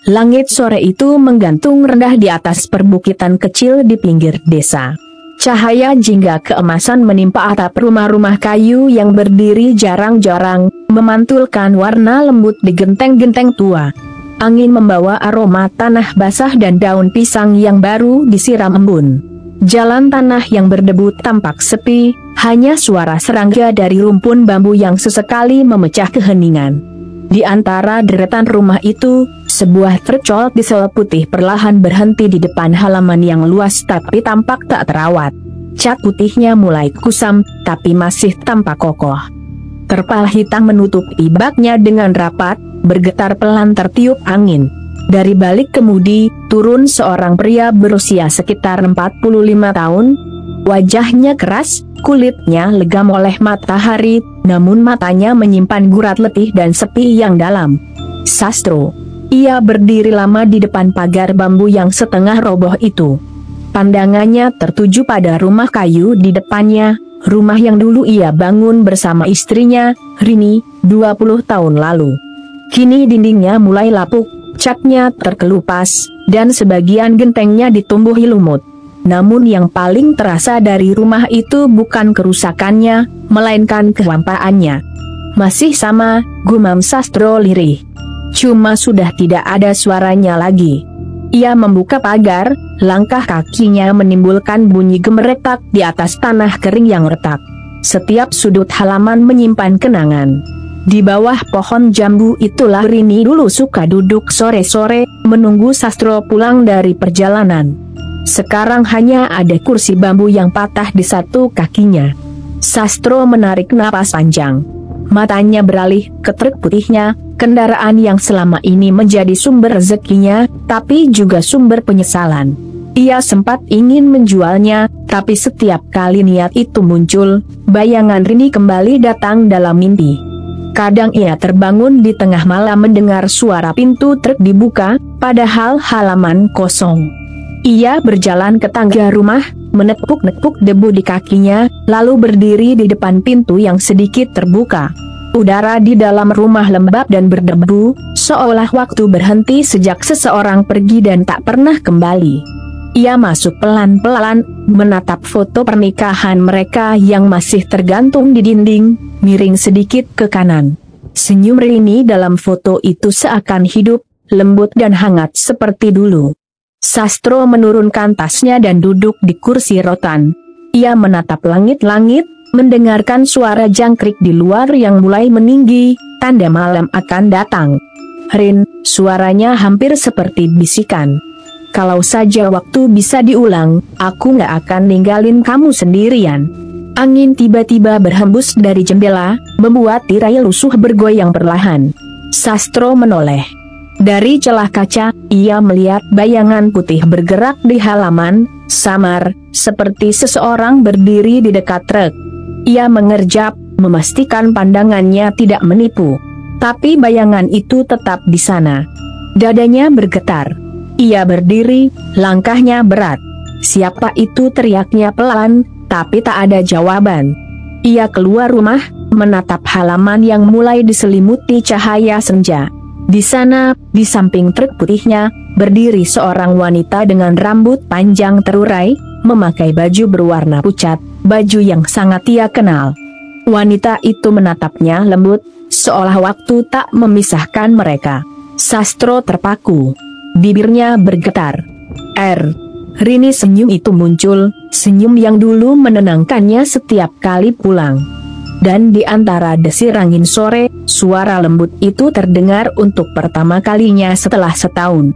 Langit sore itu menggantung rendah di atas perbukitan kecil di pinggir desa. Cahaya jingga keemasan menimpa atap rumah-rumah kayu yang berdiri jarang-jarang, memantulkan warna lembut di genteng-genteng tua. Angin membawa aroma tanah basah dan daun pisang yang baru disiram embun. Jalan tanah yang berdebu tampak sepi, hanya suara serangga dari rumpun bambu yang sesekali memecah keheningan. Di antara deretan rumah itu, sebuah trek diesel putih perlahan berhenti di depan halaman yang luas tapi tampak tak terawat. Cat putihnya mulai kusam, tapi masih tampak kokoh. Terpal hitam menutupi baknya dengan rapat, bergetar pelan tertiup angin. Dari balik kemudi, turun seorang pria berusia sekitar 45 tahun. Wajahnya keras, kulitnya legam oleh matahari, namun matanya menyimpan gurat letih dan sepi yang dalam. Sastro. Ia berdiri lama di depan pagar bambu yang setengah roboh itu. Pandangannya tertuju pada rumah kayu di depannya, rumah yang dulu ia bangun bersama istrinya, Rini, 20 tahun lalu. Kini dindingnya mulai lapuk, catnya terkelupas, dan sebagian gentengnya ditumbuhi lumut. Namun yang paling terasa dari rumah itu bukan kerusakannya, melainkan kehampaannya. Masih sama, gumam Sastro lirih. Cuma sudah tidak ada suaranya lagi. Ia membuka pagar, langkah kakinya menimbulkan bunyi gemeretak di atas tanah kering yang retak. Setiap sudut halaman menyimpan kenangan. Di bawah pohon jambu itulah Rini dulu suka duduk sore-sore, menunggu Sastro pulang dari perjalanan. Sekarang hanya ada kursi bambu yang patah di satu kakinya. Sastro menarik napas panjang. Matanya beralih ke truk putihnya, kendaraan yang selama ini menjadi sumber rezekinya, tapi juga sumber penyesalan. Ia sempat ingin menjualnya, tapi setiap kali niat itu muncul, bayangan Rini kembali datang dalam mimpi. Kadang ia terbangun di tengah malam mendengar suara pintu truk dibuka, padahal halaman kosong. Ia berjalan ke tangga rumah, menepuk-nepuk debu di kakinya, lalu berdiri di depan pintu yang sedikit terbuka. Udara di dalam rumah lembab dan berdebu, seolah waktu berhenti sejak seseorang pergi dan tak pernah kembali. Ia masuk pelan-pelan, menatap foto pernikahan mereka yang masih tergantung di dinding, miring sedikit ke kanan. Senyum Rini dalam foto itu seakan hidup, lembut dan hangat seperti dulu. Sastro menurunkan tasnya dan duduk di kursi rotan. Ia menatap langit-langit, mendengarkan suara jangkrik di luar yang mulai meninggi, tanda malam akan datang. Rin, suaranya hampir seperti bisikan. Kalau saja waktu bisa diulang, aku nggak akan ninggalin kamu sendirian. Angin tiba-tiba berhembus dari jendela, membuat tirai lusuh bergoyang perlahan. Sastro menoleh. Dari celah kaca, ia melihat bayangan putih bergerak di halaman, samar, seperti seseorang berdiri di dekat truk. Ia mengerjap, memastikan pandangannya tidak menipu. Tapi bayangan itu tetap di sana. Dadanya bergetar. Ia berdiri, langkahnya berat. Siapa itu, teriaknya pelan, tapi tak ada jawaban. Ia keluar rumah, menatap halaman yang mulai diselimuti cahaya senja. Di sana, di samping truk putihnya, berdiri seorang wanita dengan rambut panjang terurai, memakai baju berwarna pucat, baju yang sangat ia kenal. Wanita itu menatapnya lembut, seolah waktu tak memisahkan mereka. Sastro terpaku. Bibirnya bergetar. Rini, senyum itu muncul, senyum yang dulu menenangkannya setiap kali pulang. Dan di antara desir angin sore, suara lembut itu terdengar untuk pertama kalinya setelah setahun.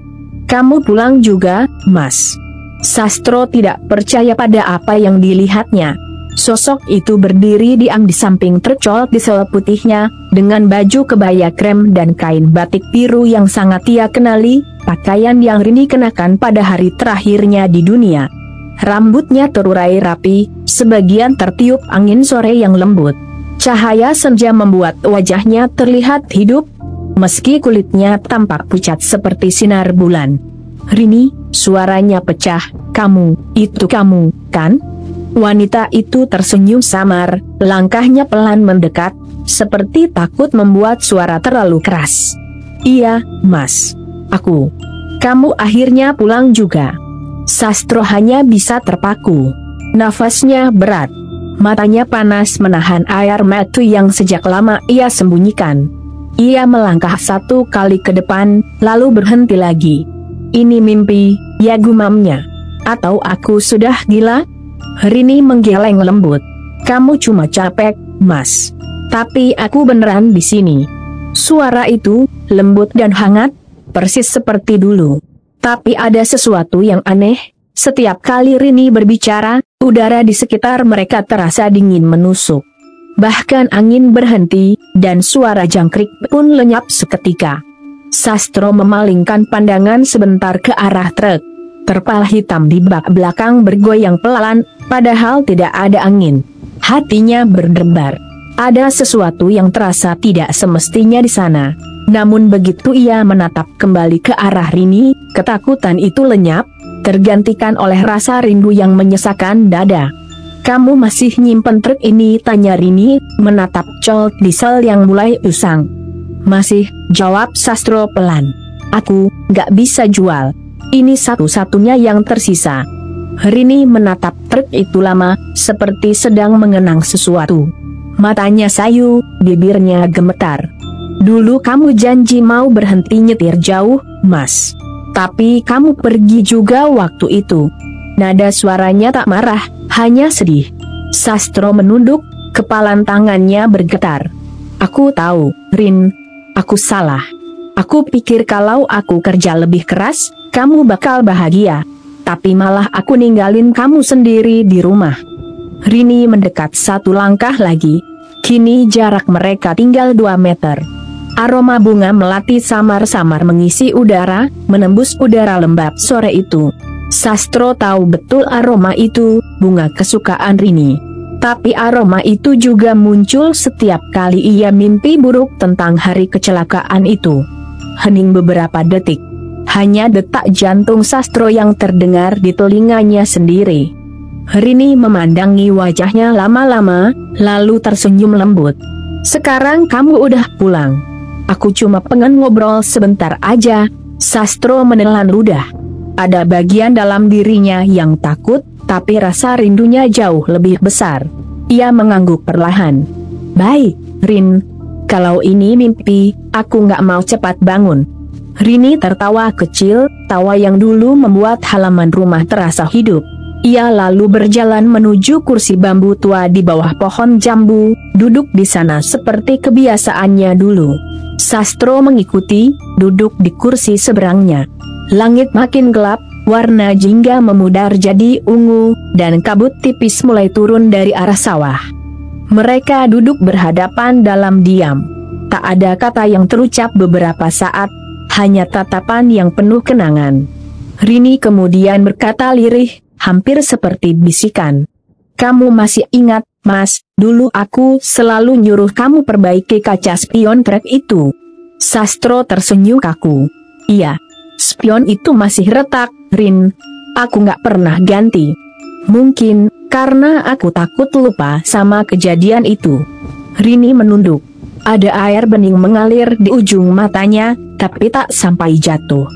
Kamu pulang juga, Mas? Sastro tidak percaya pada apa yang dilihatnya. Sosok itu berdiri diam di samping truk diesel putihnya, dengan baju kebaya krem dan kain batik biru yang sangat ia kenali, pakaian yang Rini kenakan pada hari terakhirnya di dunia. Rambutnya terurai rapi, sebagian tertiup angin sore yang lembut. Cahaya senja membuat wajahnya terlihat hidup, meski kulitnya tampak pucat seperti sinar bulan. Rini, suaranya pecah, kamu, itu kamu, kan? Wanita itu tersenyum samar, langkahnya pelan mendekat, seperti takut membuat suara terlalu keras. Iya, Mas. Aku. Kamu akhirnya pulang juga. Sastro hanya bisa terpaku. Nafasnya berat. Matanya panas menahan air mata yang sejak lama ia sembunyikan. Ia melangkah 1 kali ke depan, lalu berhenti lagi. Ini mimpi, ya gumamnya. Atau aku sudah gila? Rini menggeleng lembut. Kamu cuma capek, Mas. Tapi aku beneran di sini. Suara itu, lembut dan hangat, persis seperti dulu. Tapi ada sesuatu yang aneh. Setiap kali Rini berbicara, udara di sekitar mereka terasa dingin menusuk. Bahkan angin berhenti, dan suara jangkrik pun lenyap seketika. Sastro memalingkan pandangan sebentar ke arah truk. Terpal hitam di bak belakang bergoyang pelan, padahal tidak ada angin. Hatinya berdebar. Ada sesuatu yang terasa tidak semestinya di sana. Namun begitu ia menatap kembali ke arah Rini, ketakutan itu lenyap, tergantikan oleh rasa rindu yang menyesakkan dada. Kamu masih nyimpen truk ini? Tanya Rini, menatap colt diesel yang mulai usang. Masih, jawab Sastro pelan. Aku nggak bisa jual. Ini satu-satunya yang tersisa. Rini menatap truk itu lama, seperti sedang mengenang sesuatu. Matanya sayu, bibirnya gemetar. Dulu kamu janji mau berhenti nyetir jauh, Mas. Tapi kamu pergi juga waktu itu. Nada suaranya tak marah, hanya sedih. Sastro menunduk, kepalan tangannya bergetar. Aku tahu, Rin. Aku salah. Aku pikir kalau aku kerja lebih keras, kamu bakal bahagia. Tapi malah aku ninggalin kamu sendiri di rumah. Rini mendekat 1 langkah lagi. Kini jarak mereka tinggal 2 meter. Aroma bunga melati samar-samar mengisi udara, menembus udara lembab sore itu. Sastro tahu betul aroma itu, bunga kesukaan Rini. Tapi aroma itu juga muncul setiap kali ia mimpi buruk tentang hari kecelakaan itu. Hening beberapa detik. Hanya detak jantung Sastro yang terdengar di telinganya sendiri. Rini memandangi wajahnya lama-lama, lalu tersenyum lembut. Sekarang kamu udah pulang. Aku cuma pengen ngobrol sebentar aja. Sastro menelan ludah. Ada bagian dalam dirinya yang takut, tapi rasa rindunya jauh lebih besar. Ia mengangguk perlahan. Baik, Rin. Kalau ini mimpi, aku nggak mau cepat bangun. Rini tertawa kecil, tawa yang dulu membuat halaman rumah terasa hidup. Ia lalu berjalan menuju kursi bambu tua di bawah pohon jambu, duduk di sana seperti kebiasaannya dulu. Sastro mengikuti, duduk di kursi seberangnya. Langit makin gelap, warna jingga memudar jadi ungu, dan kabut tipis mulai turun dari arah sawah. Mereka duduk berhadapan dalam diam. Tak ada kata yang terucap beberapa saat, hanya tatapan yang penuh kenangan. Rini kemudian berkata lirih, hampir seperti bisikan. Kamu masih ingat, Mas, dulu aku selalu nyuruh kamu perbaiki kaca spion truk itu. Sastro tersenyum kaku. Iya, spion itu masih retak, Rin. Aku nggak pernah ganti. Mungkin, karena aku takut lupa sama kejadian itu. Rini menunduk. Ada air bening mengalir di ujung matanya, tapi tak sampai jatuh.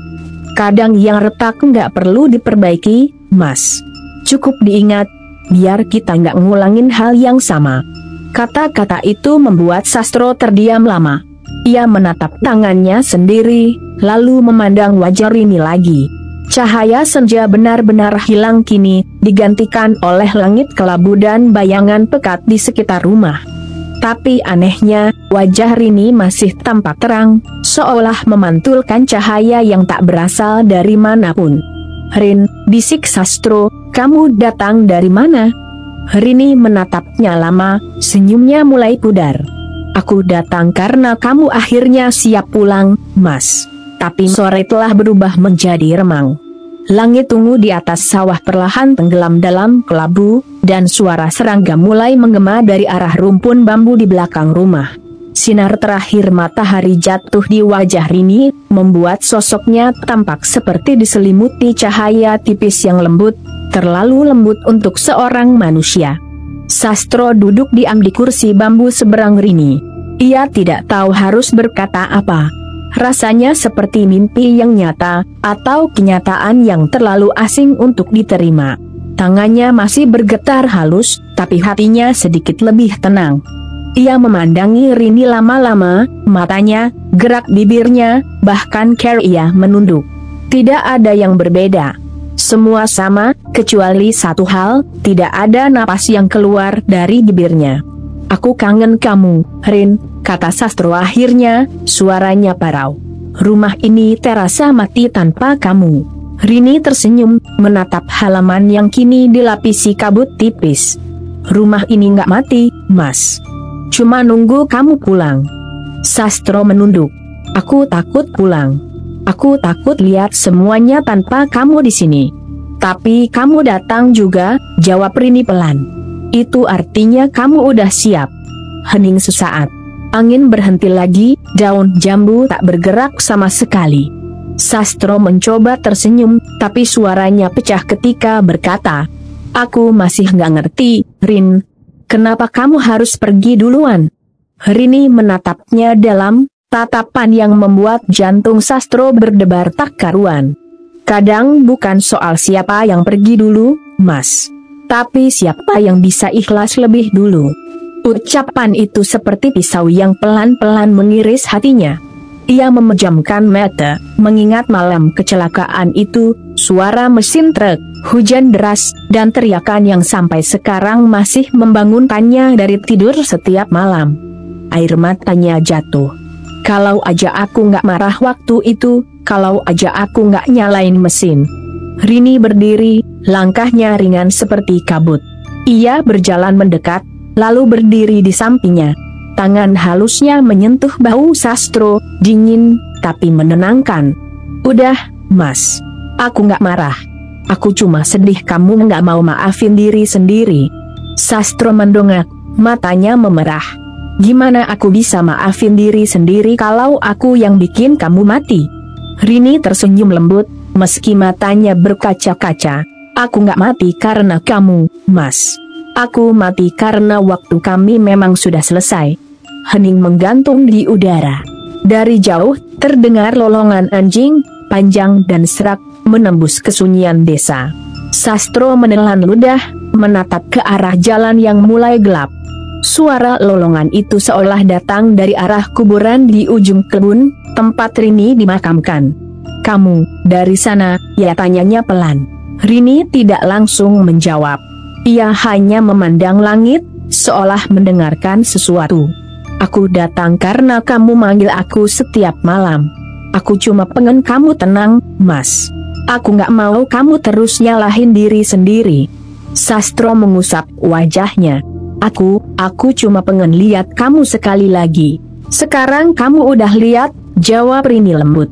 Kadang yang retak nggak perlu diperbaiki, Mas. Cukup diingat, biar kita nggak ngulangin hal yang sama. Kata-kata itu membuat Sastro terdiam lama. Ia menatap tangannya sendiri, lalu memandang wajah Rini lagi. Cahaya senja benar-benar hilang kini, digantikan oleh langit kelabu dan bayangan pekat di sekitar rumah. Tapi anehnya, wajah Rini masih tampak terang, seolah memantulkan cahaya yang tak berasal dari manapun. Rin, bisik Sastro, kamu datang dari mana? Rini menatapnya lama, senyumnya mulai pudar. Aku datang karena kamu akhirnya siap pulang, Mas. Tapi sore telah berubah menjadi remang. Langit ungu di atas sawah perlahan tenggelam dalam kelabu, dan suara serangga mulai menggema dari arah rumpun bambu di belakang rumah. Sinar terakhir matahari jatuh di wajah Rini, membuat sosoknya tampak seperti diselimuti cahaya tipis yang lembut, terlalu lembut untuk seorang manusia. Sastro duduk diam di kursi bambu seberang Rini. Ia tidak tahu harus berkata apa. Rasanya seperti mimpi yang nyata, atau kenyataan yang terlalu asing untuk diterima. Tangannya masih bergetar halus, tapi hatinya sedikit lebih tenang. Ia memandangi Rini lama-lama, matanya, gerak bibirnya, bahkan cara ia menunduk. Tidak ada yang berbeda. Semua sama, kecuali satu hal, tidak ada napas yang keluar dari bibirnya. "Aku kangen kamu, Rin," kata Sastro akhirnya, suaranya parau. "Rumah ini terasa mati tanpa kamu." Rini tersenyum, menatap halaman yang kini dilapisi kabut tipis. "Rumah ini nggak mati, Mas. Cuma nunggu kamu pulang." Sastro menunduk. "Aku takut pulang. Aku takut lihat semuanya tanpa kamu di sini." "Tapi kamu datang juga," jawab Rini pelan. "Itu artinya kamu udah siap." Hening sesaat. Angin berhenti lagi, daun jambu tak bergerak sama sekali. Sastro mencoba tersenyum, tapi suaranya pecah ketika berkata, "Aku masih nggak ngerti, Rin. Kenapa kamu harus pergi duluan?" Rini menatapnya dalam, tatapan yang membuat jantung Sastro berdebar tak karuan. "Kadang bukan soal siapa yang pergi dulu, Mas. Tapi siapa yang bisa ikhlas lebih dulu." Ucapan itu seperti pisau yang pelan-pelan mengiris hatinya. Ia memejamkan mata, mengingat malam kecelakaan itu, suara mesin truk, hujan deras, dan teriakan yang sampai sekarang masih membangunkannya dari tidur setiap malam. Air matanya jatuh. "Kalau aja aku nggak marah waktu itu, kalau aja aku nggak nyalain mesin." Rini berdiri, langkahnya ringan seperti kabut. Ia berjalan mendekat, lalu berdiri di sampingnya. Tangan halusnya menyentuh bahu Sastro, dingin, tapi menenangkan. "Udah, Mas. Aku nggak marah. Aku cuma sedih kamu nggak mau maafin diri sendiri." Sastro mendongak, matanya memerah. "Gimana aku bisa maafin diri sendiri kalau aku yang bikin kamu mati?" Rini tersenyum lembut, meski matanya berkaca-kaca. "Aku nggak mati karena kamu, Mas. Aku mati karena waktu kami memang sudah selesai." Hening menggantung di udara. Dari jauh, terdengar lolongan anjing, panjang dan serak, menembus kesunyian desa. Sastro menelan ludah, menatap ke arah jalan yang mulai gelap. Suara lolongan itu seolah datang dari arah kuburan di ujung kebun, tempat Rini dimakamkan. "Kamu, dari sana?" ya tanyanya pelan. Rini tidak langsung menjawab. Ia hanya memandang langit, seolah mendengarkan sesuatu. "Aku datang karena kamu manggil aku setiap malam. Aku cuma pengen kamu tenang, Mas. Aku nggak mau kamu terus nyalahin diri sendiri." Sastro mengusap wajahnya. Aku cuma pengen lihat kamu sekali lagi." "Sekarang kamu udah lihat," jawab Rini lembut.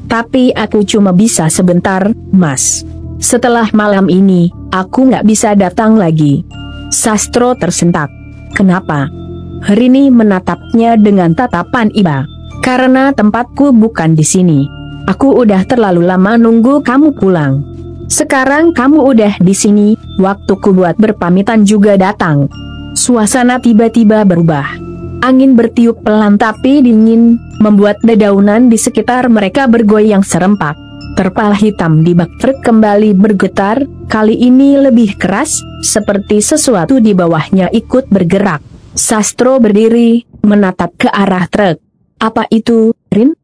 "Tapi aku cuma bisa sebentar, Mas. Setelah malam ini, aku nggak bisa datang lagi." Sastro tersentak. "Kenapa?" Rini menatapnya dengan tatapan iba. "Karena tempatku bukan di sini. Aku udah terlalu lama nunggu kamu pulang. Sekarang kamu udah di sini, waktuku buat berpamitan juga datang." Suasana tiba-tiba berubah. Angin bertiup pelan tapi dingin, membuat dedaunan di sekitar mereka bergoyang serempak. Terpal hitam di bak truk kembali bergetar, kali ini lebih keras, seperti sesuatu di bawahnya ikut bergerak. Sastro berdiri, menatap ke arah truk. "Apa itu, Rin?"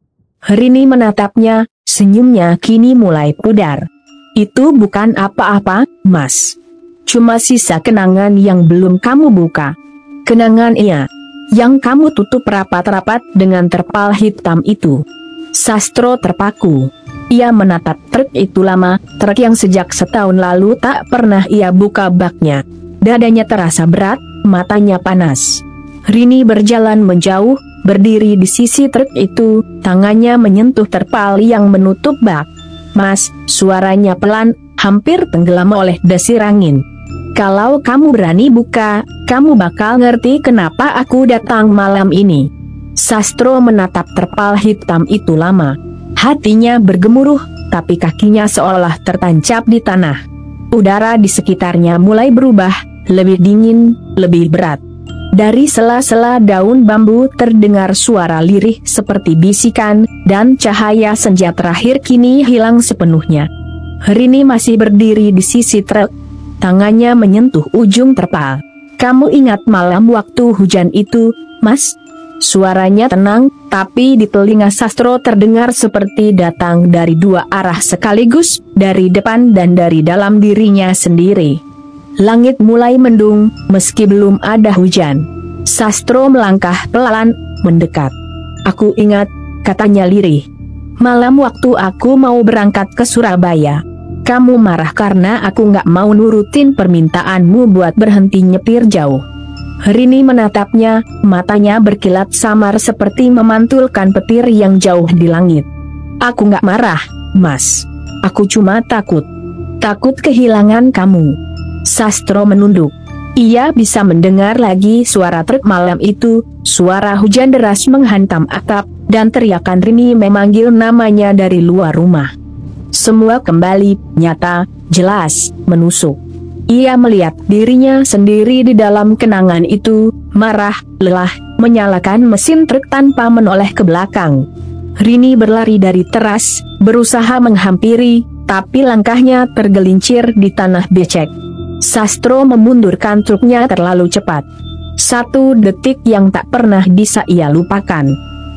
Rini menatapnya, senyumnya kini mulai pudar. "Itu bukan apa-apa, Mas. Cuma sisa kenangan yang belum kamu buka." "Kenangan?" "Iya. Yang kamu tutup rapat-rapat dengan terpal hitam itu." Sastro terpaku. Ia menatap truk itu lama, truk yang sejak setahun lalu tak pernah ia buka baknya. Dadanya terasa berat, matanya panas. Rini berjalan menjauh, berdiri di sisi truk itu, tangannya menyentuh terpal yang menutup bak. "Mas," suaranya pelan, hampir tenggelam oleh desir angin. "Kalau kamu berani buka, kamu bakal ngerti kenapa aku datang malam ini." Sastro menatap terpal hitam itu lama. Hatinya bergemuruh, tapi kakinya seolah tertancap di tanah. Udara di sekitarnya mulai berubah, lebih dingin, lebih berat. Dari sela-sela daun bambu terdengar suara lirih seperti bisikan, dan cahaya senja terakhir kini hilang sepenuhnya. Rini masih berdiri di sisi truk. Tangannya menyentuh ujung terpal. "Kamu ingat malam waktu hujan itu, Mas?" Suaranya tenang, tapi di telinga Sastro terdengar seperti datang dari dua arah sekaligus, dari depan dan dari dalam dirinya sendiri. Langit mulai mendung, meski belum ada hujan. Sastro melangkah pelan, mendekat. "Aku ingat," katanya lirih. "Malam waktu aku mau berangkat ke Surabaya. Kamu marah karena aku nggak mau nurutin permintaanmu buat berhenti nyetir jauh." Rini menatapnya, matanya berkilat samar seperti memantulkan petir yang jauh di langit. "Aku nggak marah, Mas. Aku cuma takut. Takut kehilangan kamu." Sastro menunduk. Ia bisa mendengar lagi suara truk malam itu, suara hujan deras menghantam atap, dan teriakan Rini memanggil namanya dari luar rumah. Semua kembali nyata, jelas, menusuk. Ia melihat dirinya sendiri di dalam kenangan itu, marah, lelah, menyalakan mesin truk tanpa menoleh ke belakang. Rini berlari dari teras, berusaha menghampiri, tapi langkahnya tergelincir di tanah becek. Sastro memundurkan truknya terlalu cepat. 1 detik yang tak pernah bisa ia lupakan.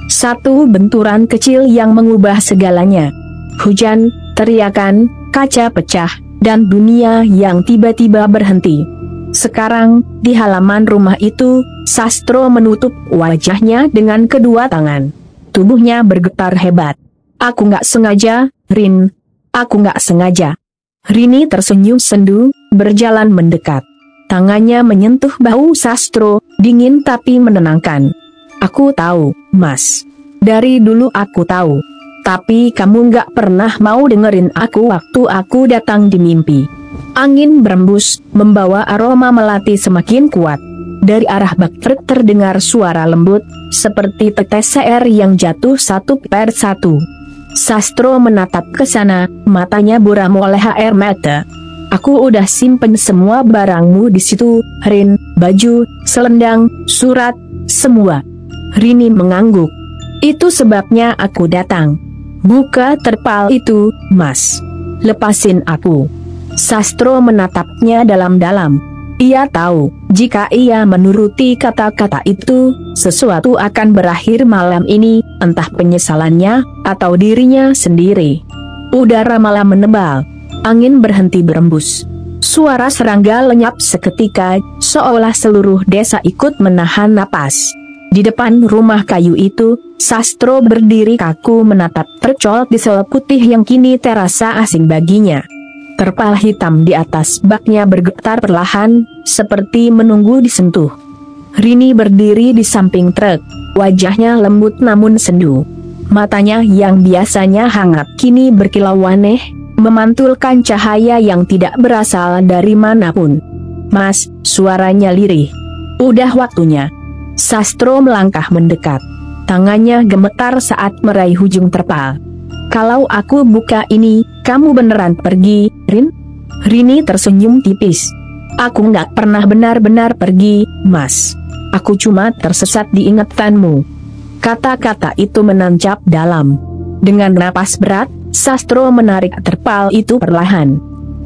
1 benturan kecil yang mengubah segalanya. Hujan, teriakan, kaca pecah, dan dunia yang tiba-tiba berhenti. Sekarang, di halaman rumah itu, Sastro menutup wajahnya dengan kedua tangan. Tubuhnya bergetar hebat. "Aku nggak sengaja, Rin. Aku nggak sengaja." Rini tersenyum sendu, berjalan mendekat. Tangannya menyentuh bahu Sastro, dingin tapi menenangkan. "Aku tahu, Mas. Dari dulu aku tahu. Tapi kamu nggak pernah mau dengerin aku waktu aku datang di mimpi." Angin berembus, membawa aroma melati semakin kuat. Dari arah bak truk terdengar suara lembut, seperti tetes air yang jatuh satu per satu. Sastro menatap ke sana, matanya buram oleh air mata. "Aku udah simpen semua barangmu di situ, Rin, baju, selendang, surat, semua." Rini mengangguk. "Itu sebabnya aku datang. Buka terpal itu, Mas. Lepasin aku." Sastro menatapnya dalam-dalam. Ia tahu, jika ia menuruti kata-kata itu, sesuatu akan berakhir malam ini, entah penyesalannya, atau dirinya sendiri. Udara malam menebal. Angin berhenti berembus. Suara serangga lenyap seketika, seolah seluruh desa ikut menahan napas. Di depan rumah kayu itu, Sastro berdiri kaku menatap tercolok diesel putih yang kini terasa asing baginya. Terpal hitam di atas baknya bergetar perlahan, seperti menunggu disentuh. Rini berdiri di samping truk, wajahnya lembut namun sendu. Matanya yang biasanya hangat kini berkilau aneh, memantulkan cahaya yang tidak berasal dari manapun. "Mas," suaranya lirih. "Udah waktunya." Sastro melangkah mendekat. Tangannya gemetar saat meraih ujung terpal. "Kalau aku buka ini, kamu beneran pergi, Rin?" Rini tersenyum tipis. "Aku nggak pernah benar-benar pergi, Mas. Aku cuma tersesat di ingatanmu." Kata-kata itu menancap dalam. Dengan napas berat, Sastro menarik terpal itu perlahan.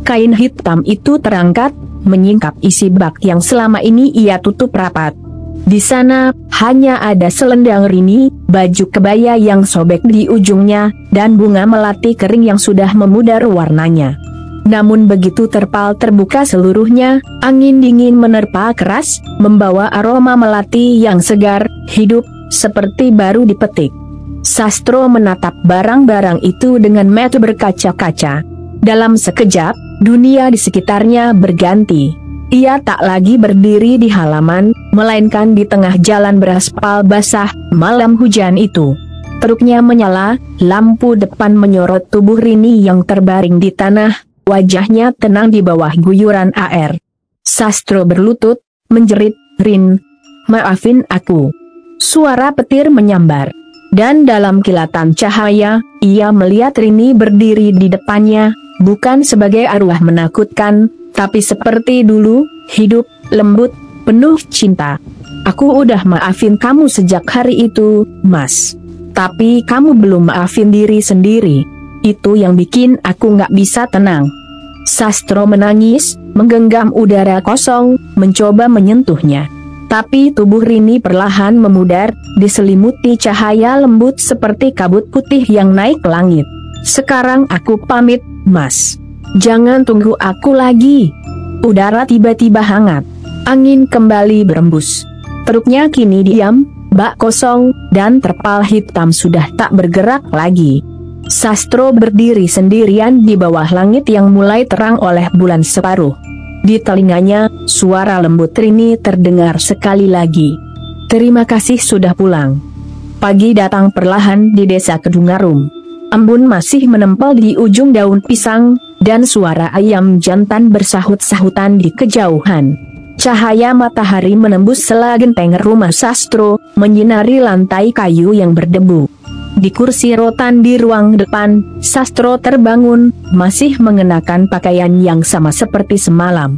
Kain hitam itu terangkat, menyingkap isi bak yang selama ini ia tutup rapat. Di sana, hanya ada selendang Rini, baju kebaya yang sobek di ujungnya, dan bunga melati kering yang sudah memudar warnanya. Namun begitu terpal terbuka seluruhnya, angin dingin menerpa keras, membawa aroma melati yang segar, hidup, seperti baru dipetik. Sastro menatap barang-barang itu dengan mata berkaca-kaca. Dalam sekejap, dunia di sekitarnya berganti. Ia tak lagi berdiri di halaman, melainkan di tengah jalan beraspal basah, malam hujan itu. Truknya menyala, lampu depan menyorot tubuh Rini yang terbaring di tanah, wajahnya tenang di bawah guyuran air. Sastro berlutut, menjerit, "Rin, maafin aku." Suara petir menyambar. Dan dalam kilatan cahaya, ia melihat Rini berdiri di depannya, bukan sebagai arwah menakutkan, tapi seperti dulu, hidup, lembut, penuh cinta. Aku udah maafin kamu sejak hari itu, Mas. Tapi kamu belum maafin diri sendiri. Itu yang bikin aku nggak bisa tenang. Sastro menangis, menggenggam udara kosong, mencoba menyentuhnya. Tapi tubuh Rini perlahan memudar, diselimuti cahaya lembut seperti kabut putih yang naik ke langit. Sekarang aku pamit, Mas. Jangan tunggu aku lagi. Udara tiba-tiba hangat. Angin kembali berembus. Perutnya kini diam, bak kosong, dan terpal hitam sudah tak bergerak lagi. Sastro berdiri sendirian di bawah langit yang mulai terang oleh bulan separuh. Di telinganya, suara lembut Rini terdengar sekali lagi. Terima kasih sudah pulang. Pagi datang perlahan di desa Kedungarum. Embun masih menempel di ujung daun pisang, dan suara ayam jantan bersahut-sahutan di kejauhan. Cahaya matahari menembus sela genteng rumah Sastro, menyinari lantai kayu yang berdebu. Di kursi rotan di ruang depan, Sastro terbangun, masih mengenakan pakaian yang sama seperti semalam.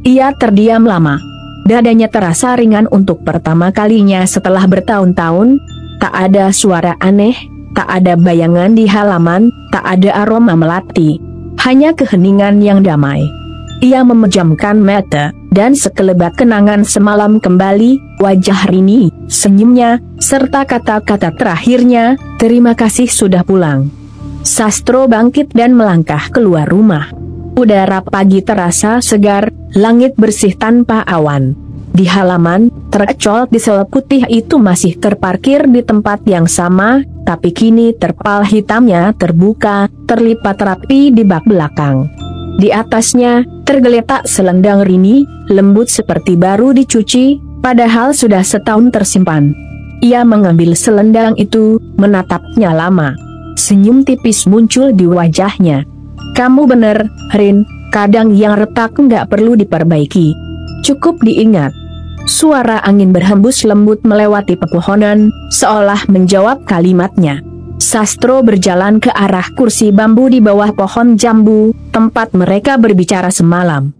Ia terdiam lama. Dadanya terasa ringan untuk pertama kalinya setelah bertahun-tahun. Tak ada suara aneh, tak ada bayangan di halaman, tak ada aroma melati. Hanya keheningan yang damai. Ia memejamkan mata, dan sekelebat kenangan semalam kembali, wajah Rini, senyumnya, serta kata-kata terakhirnya, terima kasih sudah pulang. Sastro bangkit dan melangkah keluar rumah. Udara pagi terasa segar, langit bersih tanpa awan. Di halaman, truk col diesel putih itu masih terparkir di tempat yang sama, tapi kini terpal hitamnya terbuka, terlipat rapi di bak belakang. Di atasnya, tergeletak selendang Rini, lembut seperti baru dicuci, padahal sudah setahun tersimpan. Ia mengambil selendang itu, menatapnya lama. Senyum tipis muncul di wajahnya. Kamu bener, Rin, kadang yang retak nggak perlu diperbaiki. Cukup diingat. Suara angin berhembus lembut melewati pepohonan, seolah menjawab kalimatnya. Sastro berjalan ke arah kursi bambu di bawah pohon jambu, tempat mereka berbicara semalam.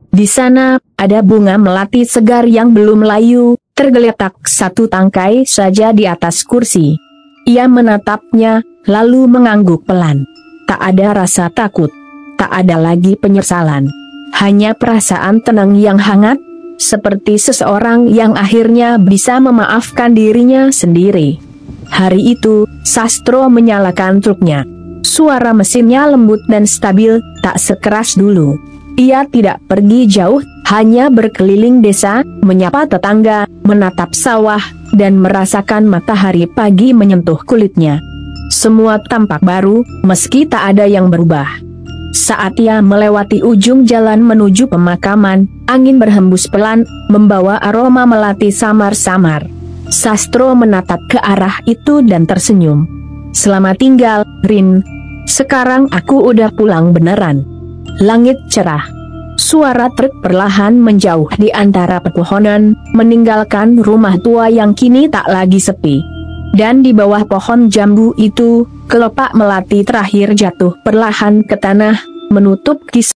Di sana, ada bunga melati segar yang belum layu, tergeletak satu tangkai saja di atas kursi. Ia menatapnya, lalu mengangguk pelan. Tak ada rasa takut, tak ada lagi penyesalan. Hanya perasaan tenang yang hangat, seperti seseorang yang akhirnya bisa memaafkan dirinya sendiri. Hari itu, Sastro menyalakan truknya. Suara mesinnya lembut dan stabil, tak sekeras dulu. Ia tidak pergi jauh, hanya berkeliling desa, menyapa tetangga, menatap sawah, dan merasakan matahari pagi menyentuh kulitnya. Semua tampak baru, meski tak ada yang berubah. Saat ia melewati ujung jalan menuju pemakaman, angin berhembus pelan, membawa aroma melati samar-samar. Sastro menatap ke arah itu dan tersenyum. Selamat tinggal, Rin. Sekarang aku udah pulang beneran. Langit cerah. Suara truk perlahan menjauh di antara pepohonan, meninggalkan rumah tua yang kini tak lagi sepi. Dan di bawah pohon jambu itu, kelopak melati terakhir jatuh perlahan ke tanah, menutup kisah